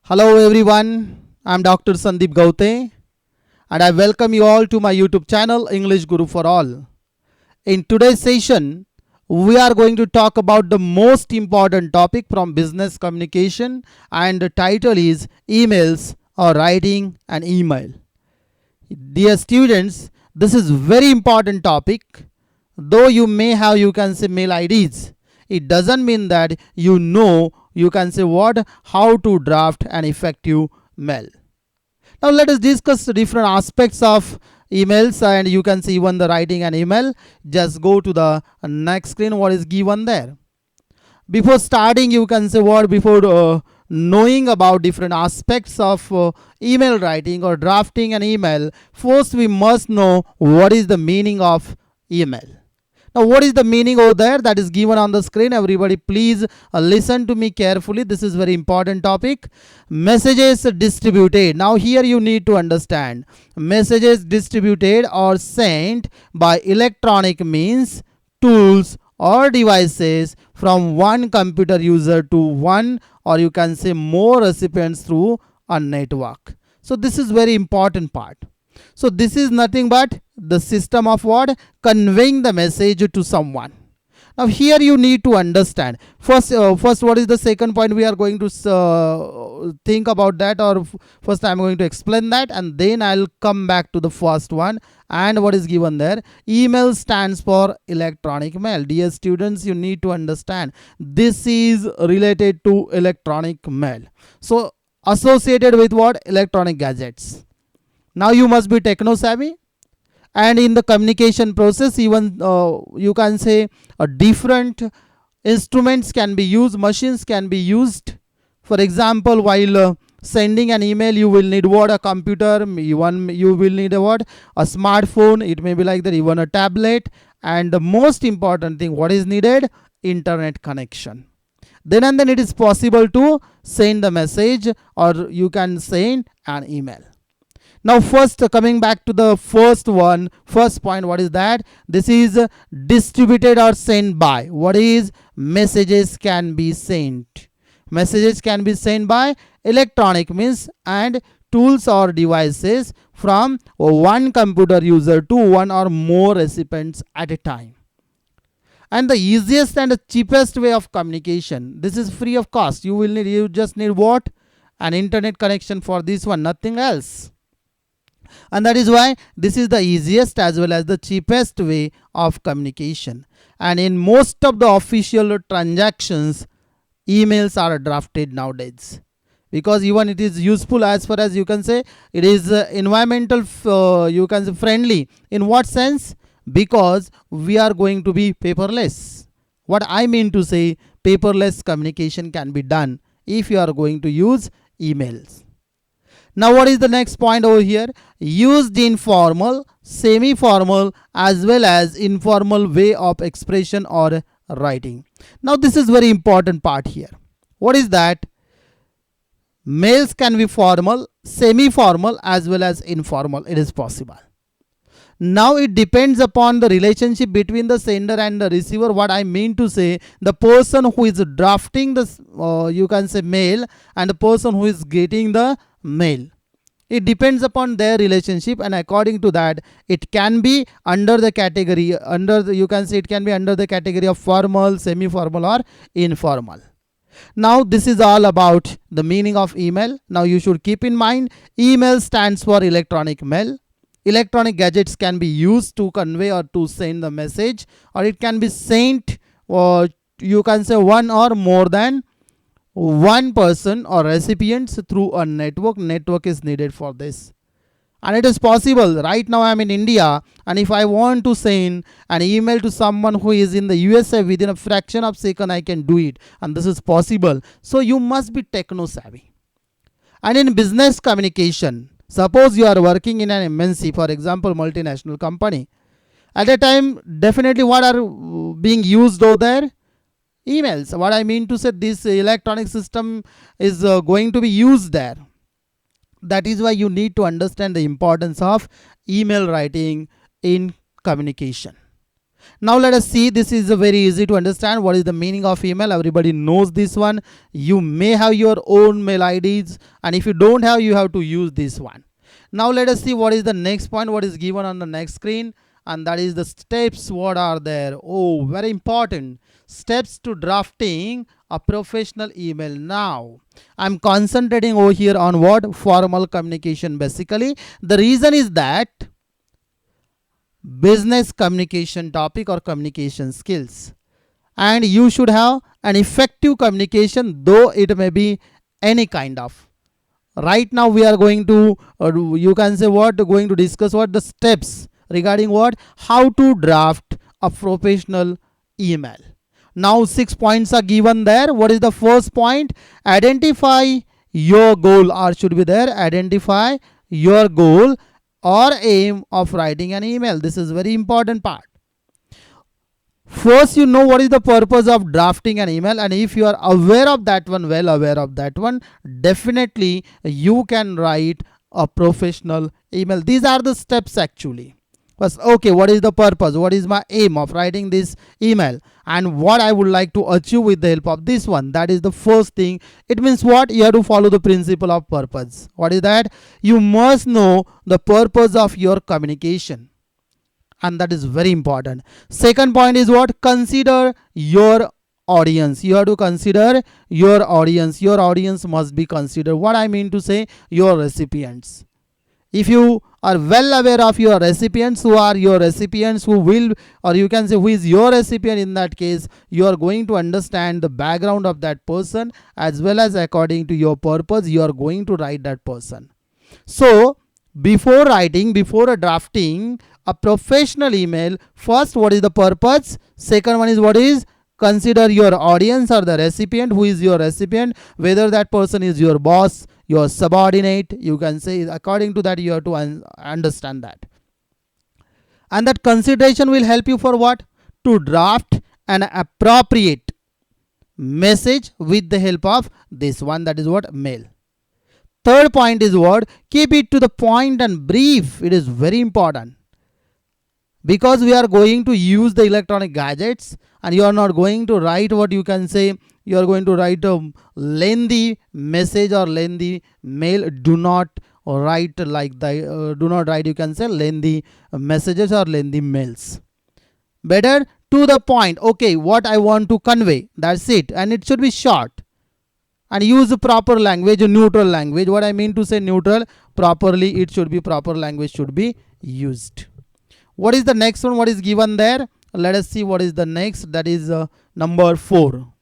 Hello everyone, I'm Dr. SandippGawate and I welcome you all to my YouTube channel English Guru for All. In today's session, we are going to talk about the most important topic from business communication, and the title is emails or writing an email. Dear students, this is very important topic. Though you may have, you can say, mail IDs, it doesn't mean that you can say how to draft an effective mail. Now let us discuss the different aspects of emails, and you can see even the writing an email. Just go to the next screen, what is given there. Before starting, you can say before knowing about different aspects of email writing or drafting an email, first we must know what is the meaning of email. Now what is the meaning over there that is given on the screen? Everybody please listen to me carefully. This is very important topic. Messages distributed. Now here you need to understand. Messages distributed or sent by electronic means, tools or devices from one computer user to one, or you can say more recipients through a network. So this is very important part. So this is nothing but the system of conveying the message to someone. Now here you need to understand first what is the second point we are going to think about that, or first I am going to explain that and then I'll come back to the first one. And what is given there, email stands for electronic mail. Dear students, you need to understand this is related to electronic mail. So associated with electronic gadgets. Now you must be techno savvy, and in the communication process even you can say different instruments can be used, machines can be used. For example, while sending an email, you will need a computer, you will need a smartphone, it may be like that, even a tablet, and the most important thing, what is needed, internet connection. Then and then it is possible to send the message, or you can send an email. Now first, coming back to the first point, what is that? This is distributed or sent by. What is? Messages can be sent. Messages can be sent by electronic means and tools or devices from one computer user to one or more recipients at a time. And the easiest and the cheapest way of communication. This is free of cost. You just need what? An internet connection for this one, nothing else. And that is why this is the easiest as well as the cheapest way of communication. And in most of the official transactions, emails are drafted nowadays, because even it is useful as far as you can say it is environmental you can say friendly. In what sense? Because we are going to be paperless. What I mean to say, paperless communication can be done if you are going to use emails. Now what is the next point over here? Used in formal, semi-formal as well as informal way of expression or writing. Now this is very important part here. What is that? Mails can be formal, semi-formal as well as informal. It is possible. Now it depends upon the relationship between the sender and the receiver. What I mean to say, the person who is drafting this you can say mail and the person who is getting the mail. It depends upon their relationship, and according to that it can be under the category it can be under the category of formal, semi-formal or informal. Now this is all about the meaning of email. Now you should keep in mind, email stands for electronic mail. Electronic gadgets can be used to convey or to send the message, or it can be sent, or you can say one or more than one person or recipients through a network. Network is needed for this, and it is possible. Right now I am in India, and if I want to send an email to someone who is in the USA, within a fraction of a second I can do it, and this is possible. So you must be techno savvy. And in business communication, suppose you are working in an MNC, for example multinational company, at that time definitely what are being used over there? Emails. What I mean to say, this electronic system is going to be used there. That is why you need to understand the importance of email writing in communication. Now let us see, this is very easy to understand. What is the meaning of email? Everybody knows this one. You may have your own mail IDs, and if you don't have, you have to use this one. Now let us see what is the next point, what is given on the next screen, and that is the steps. What are there? Oh, very important. Steps to drafting a professional email. Now I'm concentrating over here on what? Formal communication. Basically, the reason is that business communication topic or communication skills, and you should have an effective communication, though it may be any kind of. Right now we are going to you can say what, going to discuss what the steps regarding what, how to draft a professional email. Now 6 points are given there. What is the first point? Identify your goal, or should be there, identify your goal or aim of writing an email. This is very important part. First, you know what is the purpose of drafting an email, and if you are aware of that one, well aware of that one, definitely you can write a professional email. These are the steps actually. First, okay, what is the purpose? What is my aim of writing this email? And what I would like to achieve with the help of this one. That is the first thing. It means what? You have to follow the principle of purpose. What is that? You must know the purpose of your communication. And that is very important. Second point is what? Consider your audience. You have to consider your audience. Your audience must be considered. What I mean to say, your recipients. If you are well aware of your recipients, who are your recipients, who will, or you can say who is your recipient, in that case you are going to understand the background of that person, as well as according to your purpose you are going to write that person. So before writing, before drafting a professional email, first what is the purpose, second one is what is, consider your audience or the recipient. Who is your recipient? Whether that person is your boss, your subordinate, you can say, according to that you have to understand that. And that consideration will help you for what? To draft an appropriate message with the help of this one, that is what? Mail. Third point is what? Keep it to the point and brief. It is very important, because we are going to use the electronic gadgets, and you are not going to write what you can say, you are going to write a lengthy message or lengthy mail. Do not write like the do not write, you can say, lengthy messages or lengthy mails. Better to the point. Okay, what I want to convey, that's it, and it should be short. And use the proper language, neutral language. What I mean to say neutral, properly it should be, proper language should be used. What is the next one? What is given there? Let us see what is the next. That is number 4.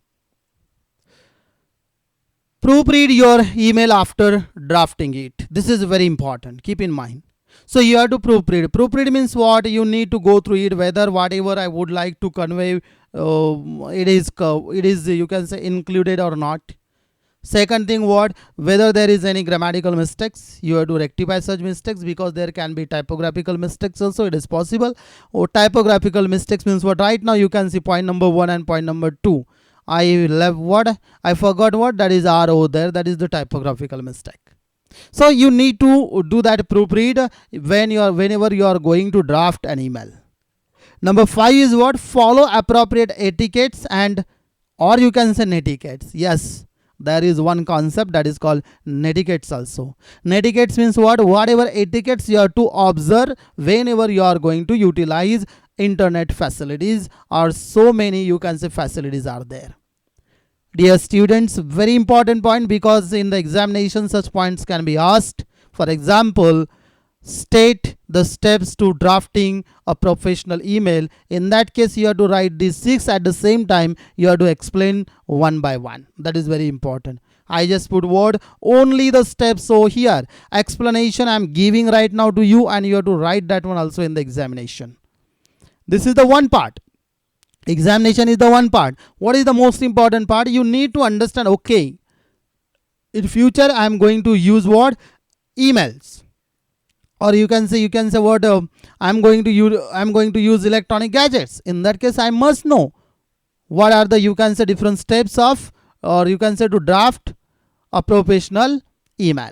Proofread your email after drafting it. This is very important. Keep in mind. So you have to proofread. Proofread means what? You need to go through it, whether whatever I would like to convey, it is you can say included or not. Second thing, what? Whether there is any grammatical mistakes, you have to rectify such mistakes, because there can be typographical mistakes also. It is possible. Or typographical mistakes means what? Right now you can see point number 1 and point number 2. I left what? I forgot what? That is RO there. That is the typographical mistake. So you need to do that proofread whenever you are going to draft an email. Number 5 is what? Follow appropriate etiquettes, and or you can say netiquettes. Yes. There is one concept that is called netiquettes also. Netiquettes means what? Whatever etiquettes you have to observe whenever you are going to utilize internet facilities, or so many you can say facilities are there. Dear students, very important point, because in the examination such points can be asked. For example, state the steps to drafting a professional email. In that case you have to write these 6 at the same time. You have to explain one by one. That is very important. I just put word only the steps. So here explanation I am giving right now to you, and you have to write that one also in the examination. This is the one part. Examination is the one part. What is the most important part? You need to understand, okay, in future I am going to use what? Emails. Or you can say what? I'm going to use electronic gadgets. In that case I must know what are the, you can say, different steps of, or you can say, to draft a professional email.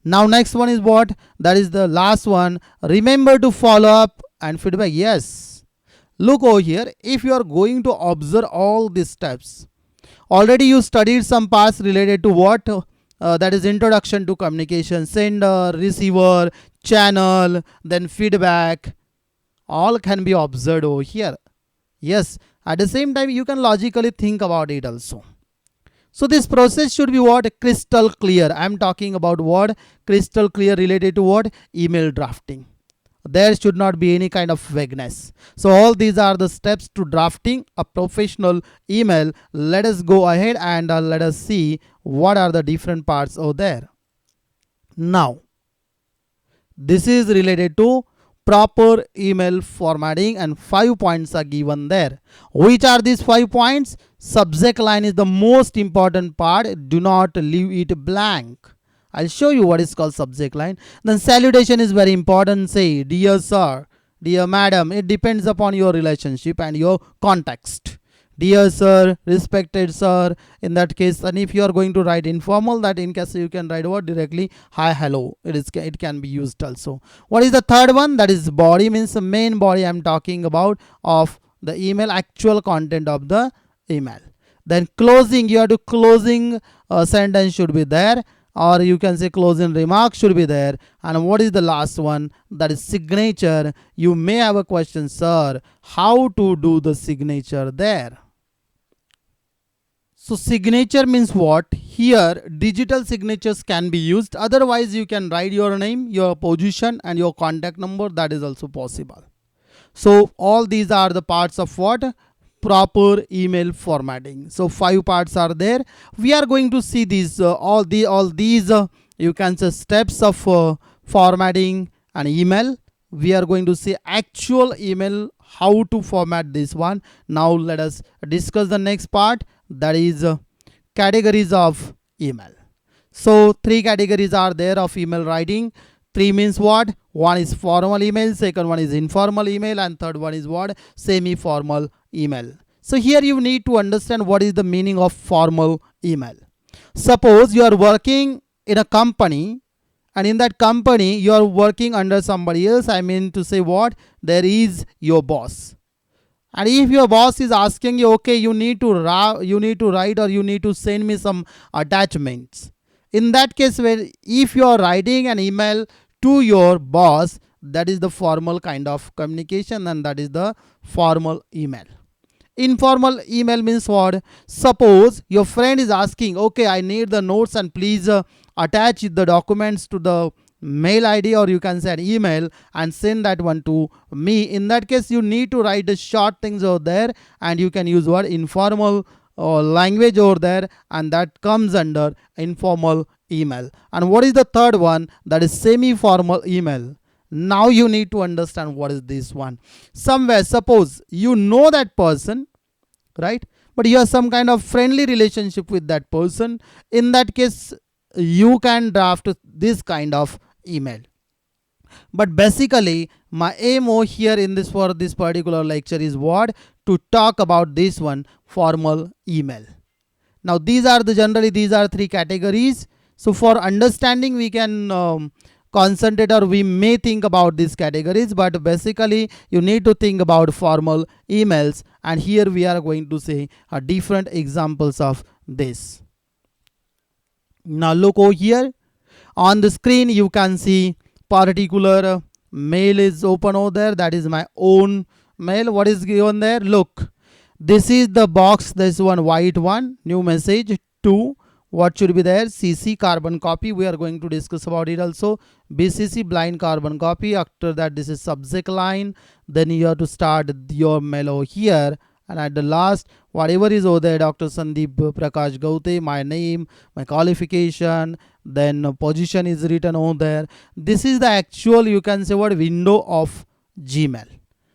Now next one is what? That is the last one. Remember to follow up and feedback. Yes, Look over here. If you are going to observe all these steps, already you studied some parts related to what? That is introduction to communication, sender, receiver, channel, then feedback. All can be observed over here. Yes, at the same time you can logically think about it also. So this process should be what? Crystal clear. I am talking about what? Crystal clear related to what? Email drafting. There should not be any kind of vagueness. So all these are the steps to drafting a professional email. Let us go ahead and let us see what are the different parts over there. Now, this is related to proper email formatting and 5 points are given there. Which are these 5 points? Subject line is the most important part. Do not leave it blank. I'll show you what is called subject line. Then salutation is very important. Say, dear sir, dear madam. It depends upon your relationship and your context. Dear sir, respected sir, in that case. And if you are going to write informal, that in case you can write what directly, hi, hello. It can be used also. What is the third one? That is body, means the main body I'm talking about of the email, actual content of the email. Then closing, you have to closing sentence should be there, or you can say closing remarks should be there. And what is the last one? That is signature. You may have a question, sir, how to do the signature there? So signature means what? Here digital signatures can be used. Otherwise you can write your name, your position and your contact number. That is also possible. So all these are the parts of what? Proper email formatting. So 5 parts are there. We are going to see these all these you can say steps of formatting an email. We are going to see actual email, how to format this one. Now let us discuss the next part, that is categories of email. So 3 categories are there of email writing. 3 means what? One is formal email, second one is informal email, and third one is what? Semi-formal email. So here you need to understand what is the meaning of formal email. Suppose you are working in a company, and in that company you are working under somebody else. I mean to say what? There is your boss. And if your boss is asking you, okay, you need to write or you need to send me some attachments. In that case, if you are writing an email to your boss, that is the formal kind of communication, and that is the formal email. Informal email means what? Suppose your friend is asking, okay, I need the notes and please attach the documents to the mail ID, or you can say an email, and send that one to me. In that case, you need to write the short things over there, and you can use what? Informal language over there, and that comes under informal email. And what is the third one? That is semi-formal email. Now you need to understand what is this one. Somewhere, suppose you know that person, right? But you have some kind of friendly relationship with that person. In that case, you can draft this kind of email. But basically, my aim over here in this for this particular lecture is what? To talk about this one, formal email. Now these are generally 3 categories. So for understanding, we can concentrate, or we may think about these categories, but basically you need to think about formal emails, and here we are going to say different examples of this. Now look over here on the screen, you can see particular mail is open over there. That is my own mail. What is given there? Look, this is the box, this one white one, new message 2. What should be there? CC carbon copy. We are going to discuss about it also. BCC blind carbon copy. After that, this is subject line. Then you have to start your mail over here. And at the last, whatever is over there, Dr. Sandeep Prakash Gawate, my name, my qualification, then position is written over there. This is the actual, you can say what, window of Gmail.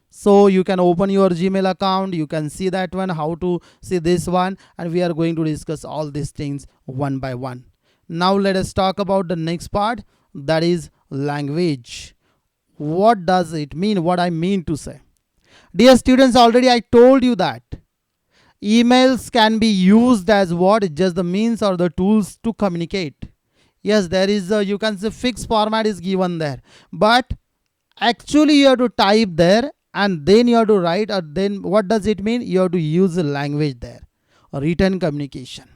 So you can open your Gmail account, you can see that one, how to see this one, and we are going to discuss all these things one by one. Now let us talk about the next part, that is language. What does it mean? What I mean to say. Dear students, already I told you that emails can be used as what? Just the means or the tools to communicate. Yes, there is a, you can say, fixed format is given there, but actually you have to type there, and then you have to write, or then what does it mean? You have to use the language there, written communication,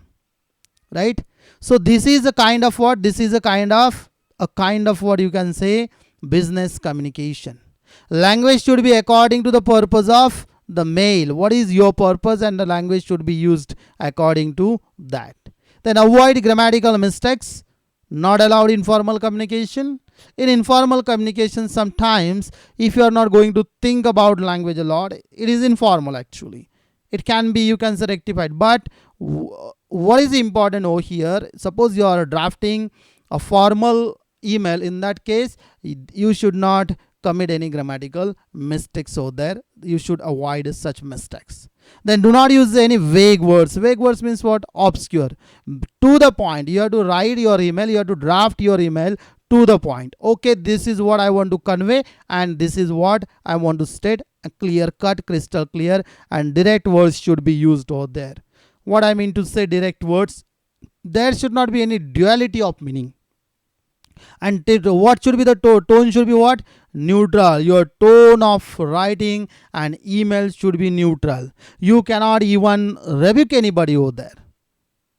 right? So this is a kind of what? This is a kind of what you can say, business communication. Language should be according to the purpose of the mail. What is your purpose? And the language should be used according to that. Then avoid grammatical mistakes. Not allowed informal communication. In informal communication, sometimes if you are not going to think about language a lot, it is informal actually. It can be, you can say, rectified. But what is important over here? Suppose you are drafting a formal email. In that case, you should not commit any grammatical mistakes over there. You should avoid such mistakes. Then do not use any vague words. Vague words means what? Obscure. To the point. You have to write your email. You have to draft your email to the point. Okay, this is what I want to convey, and this is what I want to state. A clear cut, crystal clear, and direct words should be used over there. What I mean to say, direct words, there should not be any duality of meaning. And what should be the tone? Should be what? Neutral. Your tone of writing and email should be neutral. You cannot even rebuke anybody over there.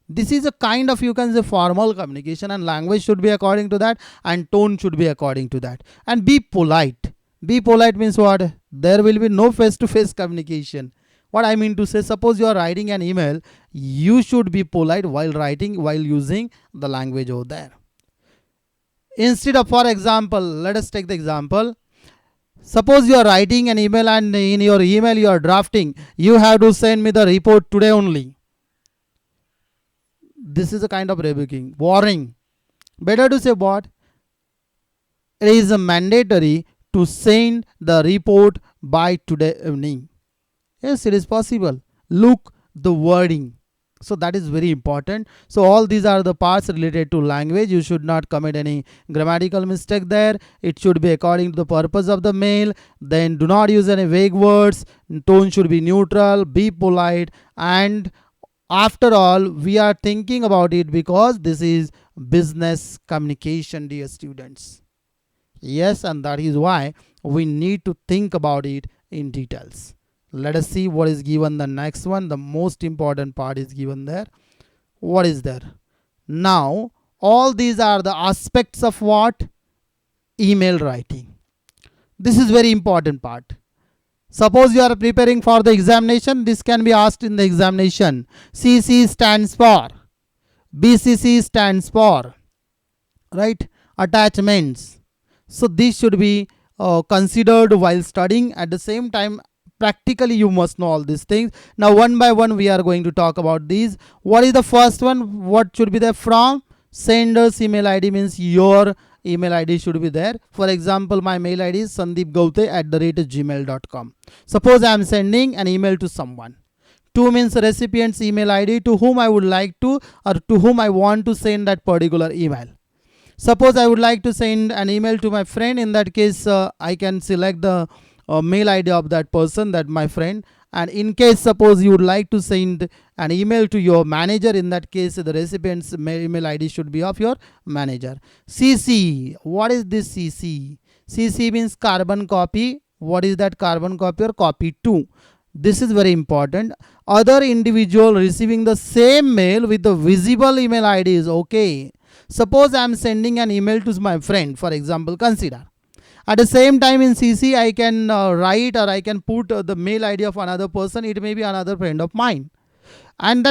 This is a kind of, you can say, formal communication, and language should be according to that, and tone should be according to that. And be polite. Be polite means what? There will be no face-to-face communication. What I mean to say, suppose you are writing an email, you should be polite while writing, while using the language over there. Instead of, for example, let us take the example. Suppose you are writing an email, and in your email you are drafting, you have to send me the report today only. This is a kind of rebuking, warning. Better to say what? It is mandatory to send the report by today evening. Yes, it is possible. Look the wording. So that is very important. So all these are the parts related to language. You should not commit any grammatical mistake there. It should be according to the purpose of the mail. Then do not use any vague words. Tone should be neutral. Be polite. And after all, we are thinking about it because this is business communication, dear students. Yes, and that is why we need to think about it in details. Let us see what is given the next one. The most important part is given there. What is there? Now, all these are the aspects of what? Email writing. This is very important part. Suppose you are preparing for the examination. This can be asked in the examination. CC stands for. BCC stands for. Right? Attachments. So this should be considered while studying. At the same time, practically you must know all these things. Now one by one we are going to talk about these. What is the first one? What should be there? From sender's email ID means your email ID should be there. For example, my mail ID is sandippgawate@gmail.com. Suppose I am sending an email to someone. To means recipient's email ID, to whom I would like to, or to whom I want to send that particular email. Suppose I would like to send an email to my friend. In that case, I can select the mail ID of that person, that my friend. And in case suppose you would like to send an email to your manager, in that case the recipient's email ID should be of your manager. CC. What is this CC? CC means carbon copy. What is that carbon copy or copy to? This is very important. Other individual receiving the same mail with the visible email ID is okay. Suppose I am sending an email to my friend, for example, consider. At the same time in CC, I can write, or I can put the mail ID of another person. It may be another friend of mine. And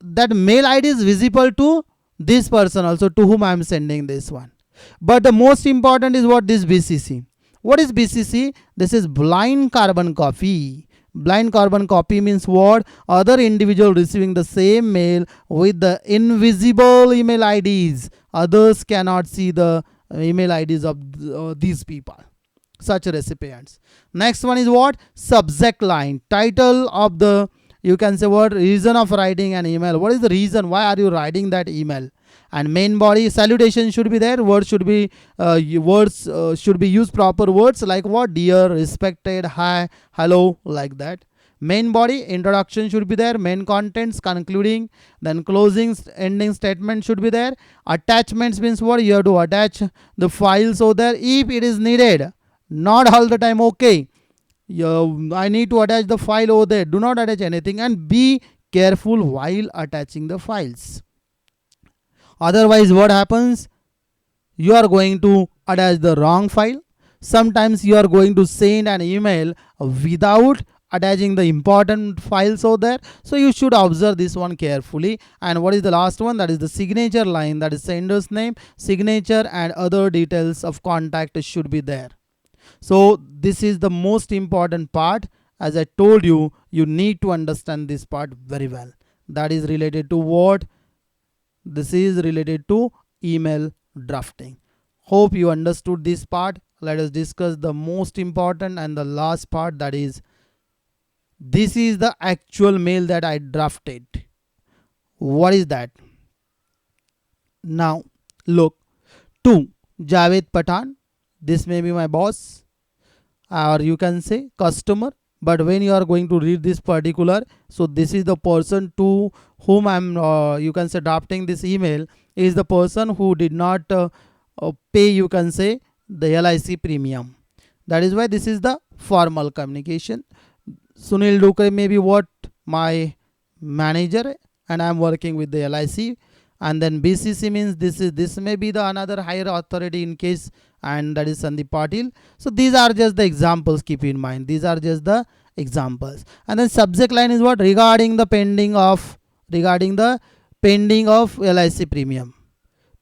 that mail ID is visible to this person also, to whom I am sending this one. But the most important is what? This BCC. What is BCC? This is blind carbon copy. Blind carbon copy means what? Other individual receiving the same mail with the invisible email IDs. Others cannot see the email IDs of these people, such recipients. Next one is what? Subject line. Title of the, you can say what? Reason of writing an email. What is the reason? Why are you writing that email? And main body, salutation should be there. Words should be should be used proper words like what? Dear, respected, hi, hello, like that. Main body, introduction should be there. Main contents, concluding, then closing, ending statement should be there. Attachments means what? You have to attach the files over there if it is needed. Not all the time, okay. I need to attach the file over there. Do not attach anything, and be careful while attaching the files. Otherwise, what happens? You are going to attach the wrong file. Sometimes you are going to send an email without attaching the important files over there. So you should observe this one carefully. And what is the last one? That is the signature line, that is sender's name, signature, and other details of contact should be there. So this is the most important part. As I told you, you need to understand this part very well. That is related to what? This is related to email drafting. Hope you understood this part. Let us discuss the most important and the last part, that is, this is the actual mail that I drafted. What is that? Now look, to Javed Pathan, this may be my boss, or you can say customer, but when you are going to read this particular, so this is the person to whom I'm you can say drafting this email, is the person who did not pay, you can say, the LIC premium. That is why this is the formal communication. Sunil Dukre may be what? My manager, and I am working with the LIC. And then BCC means this may be the another higher authority in case, and that is Sandeep Patil. So these are just the examples, keep in mind. These are just the examples. And then subject line is what? Regarding the pending of LIC premium.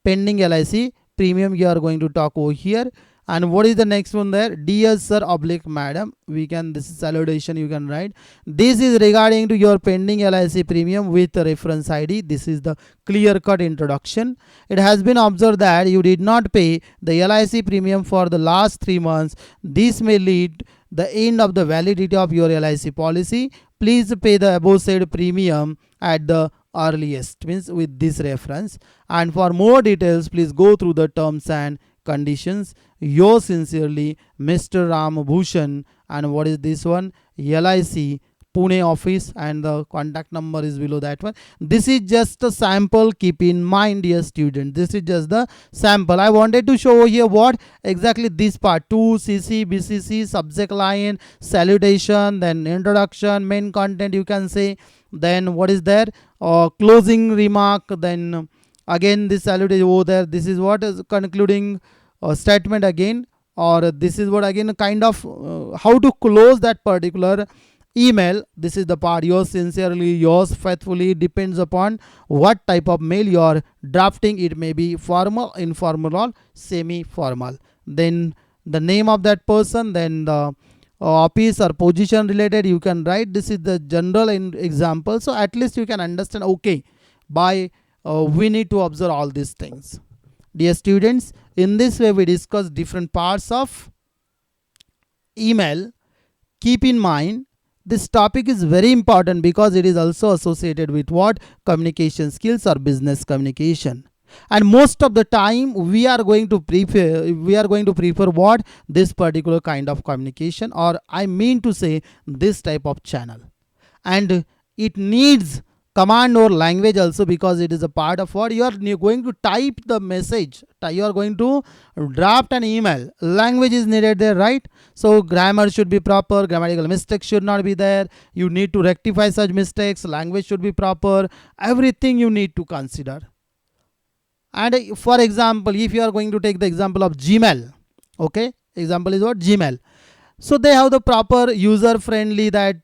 Pending LIC premium you are going to talk over here. And what is the next one there? Dear sir oblique madam, we can, this is salutation, you can write. This is regarding to your pending LIC premium with reference ID. This is the clear cut introduction. It has been observed that you did not pay the LIC premium for the last 3 months. This may lead the end of the validity of your LIC policy. Please pay the above said premium at the earliest, means with this reference. And for more details, please go through the terms and conditions. Yours sincerely, Mr. Ram Bhushan. And what is this one? LIC Pune office, and the contact number is below that one. This is just a sample, keep in mind, dear student. This is just the sample. I wanted to show here what exactly this part, 2 CC BCC, subject line, salutation, then introduction, main content, you can say, then what is there, closing remark, then again this salutation over there. This is what is concluding statement again, or this is what again kind of how to close that particular email. This is the part. Yours sincerely, yours faithfully, depends upon what type of mail you are drafting. It may be formal, informal, or semi-formal. Then the name of that person, then the office or position related, you can write. This is the general example, so at least you can understand, okay, by we need to observe all these things. Dear students, in this way we discuss different parts of email. Keep in mind, this topic is very important because it is also associated with what? Communication skills or business communication. And most of the time we are going to prefer what? This particular kind of communication, or I mean to say this type of channel. And it needs command or language also, because it is a part of what you are going to type the message. You are going to draft an email. Language is needed there, right? So grammar should be proper, grammatical mistakes should not be there. You need to rectify such mistakes. Language should be proper. Everything you need to consider. And for example, if you are going to take the example of Gmail, okay, example is what? Gmail. So they have the proper user friendly that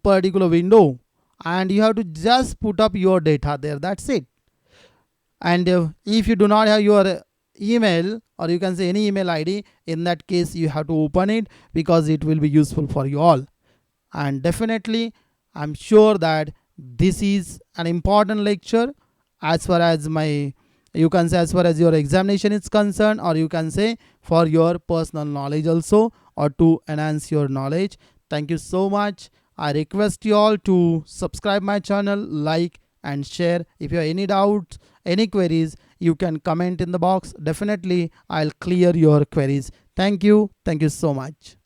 particular window, and you have to just put up your data there. That's it. And if you do not have your email, or you can say any email ID, in that case you have to open it, because it will be useful for you all. And definitely I'm sure that this is an important lecture as far as you can say as far as your examination is concerned, or you can say for your personal knowledge also, or to enhance your knowledge. Thank you so much. I request you all to subscribe my channel, like and share. If you have any doubts, any queries, you can comment in the box. Definitely I'll clear your queries. Thank you. Thank you so much.